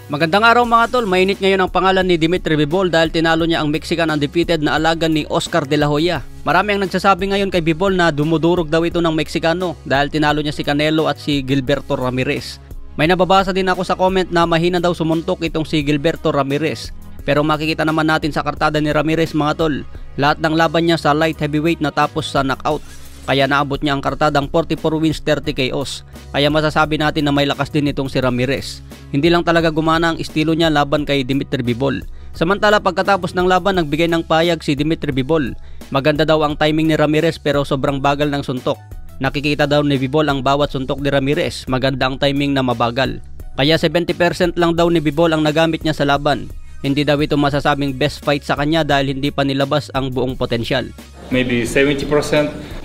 Magandang araw mga tol, mainit ngayon ang pangalan ni Dimitri Bivol dahil tinalo niya ang Mexican undefeated na alaga ni Oscar De La Hoya. Marami ang nagsasabi ngayon kay Bivol na dumudurog daw ito ng Meksikano dahil tinalo niya si Canelo at si Gilberto Ramirez. May nababasa din ako sa comment na mahina daw sumuntok itong si Gilberto Ramirez. Pero makikita naman natin sa kartada ni Ramirez mga tol, lahat ng laban niya sa light heavyweight natapos sa knockout. Kaya naabot niya ang kartadang 44 wins 30 KOs. Kaya masasabi natin na may lakas din itong si Ramirez. Hindi lang talaga gumana ang estilo niya laban kay Dimitri Bivol. Samantala pagkatapos ng laban nagbigay ng payag si Dimitri Bivol. Maganda daw ang timing ni Ramirez pero sobrang bagal ng suntok. Nakikita daw ni Bivol ang bawat suntok ni Ramirez. Maganda ang timing na mabagal. Kaya 70% lang daw ni Bivol ang nagamit niya sa laban. Hindi daw ito masasabing best fight sa kanya dahil hindi pa nilabas ang buong potensyal. Maybe 70%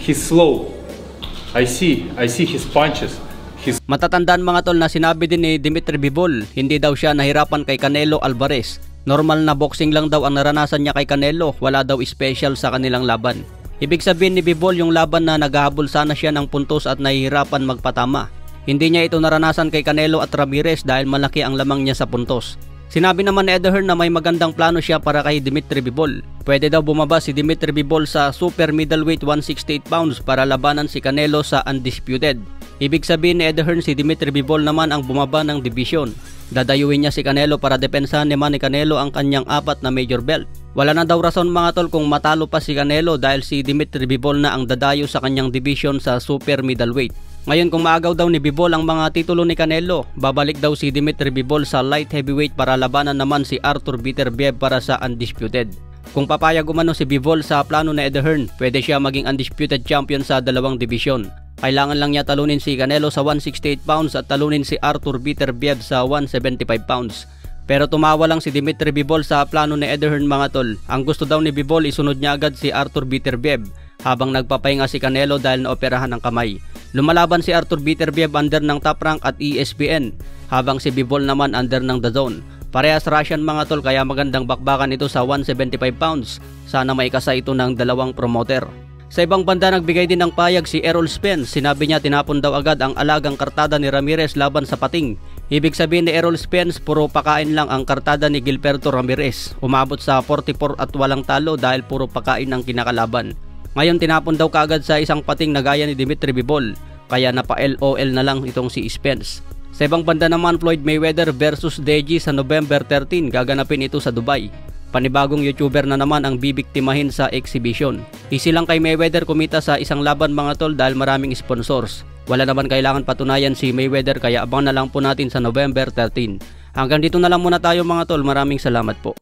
he's slow. I see his punches. Matatandaan mga tol na sinabi din ni Dimitri Bivol, hindi daw siya nahirapan kay Canelo Alvarez. Normal na boxing lang daw ang naranasan niya kay Canelo, wala daw special sa kanilang laban. Ibig sabihin ni Bivol yung laban na naghahabol sana siya ng puntos at nahihirapan magpatama. Hindi niya ito naranasan kay Canelo at Ramirez dahil malaki ang lamang niya sa puntos. Sinabi naman ni Eddie Hearn na may magandang plano siya para kay Dimitri Bivol. Pwede daw bumaba si Dimitri Bivol sa super middleweight 168 pounds para labanan si Canelo sa undisputed. Ibig sabihin ni Eddie Hearn si Dimitri Bivol naman ang bumaba ng division. Dadayuin niya si Canelo para depensahan naman ni Canelo ang kanyang 4 na major belt. Wala na daw rason mga tol kung matalo pa si Canelo dahil si Dimitri Bivol na ang dadayo sa kanyang division sa super middleweight. Ngayon kung maagaw daw ni Bivol ang mga titulo ni Canelo, babalik daw si Dimitri Bivol sa light heavyweight para labanan naman si Artur Beterbiev para sa undisputed. Kung papayag umano si Bivol sa plano ni Eddie Hearn, pwede siya maging undisputed champion sa dalawang division. Kailangan lang niya talunin si Canelo sa 168 pounds at talunin si Artur Beterbiev sa 175 pounds. Pero tumawa lang si Dimitri Bivol sa plano ni Eddie Hearn mga tol. Ang gusto daw ni Bivol isunod niya agad si Artur Beterbiev habang nagpapahinga si Canelo dahil naoperahan ng kamay. Lumalaban si Artur Beterbiev under ng Top Rank at ESPN habang si Bivol naman under ng The Zone. Parehas Russian mga tol kaya magandang bakbakan ito sa 175 pounds. Sana maikasa ito ng dalawang promoter. Sa ibang banda nagbigay din ng payag si Errol Spence. Sinabi niya tinapon daw agad ang alagang kartada ni Ramirez laban sa pating. Ibig sabihin ni Errol Spence puro pakain lang ang kartada ni Gilberto Ramirez. Umabot sa 44 at walang talo dahil puro pakain ang kinakalaban. Ngayon tinapon daw kaagad sa isang pating na gaya ni Dimitri Bivol. Kaya napa-LOL na lang itong si Spence. Sa ibang banda naman Floyd Mayweather versus Deji sa November 13. Gaganapin ito sa Dubai. Panibagong YouTuber na naman ang bibiktimahin sa exhibition. Easy lang kay Mayweather kumita sa isang laban mga tol dahil maraming sponsors. Wala naman kailangan patunayan si Mayweather kaya abang na lang po natin sa November 13. Hanggang dito na lang muna tayo mga tol. Maraming salamat po.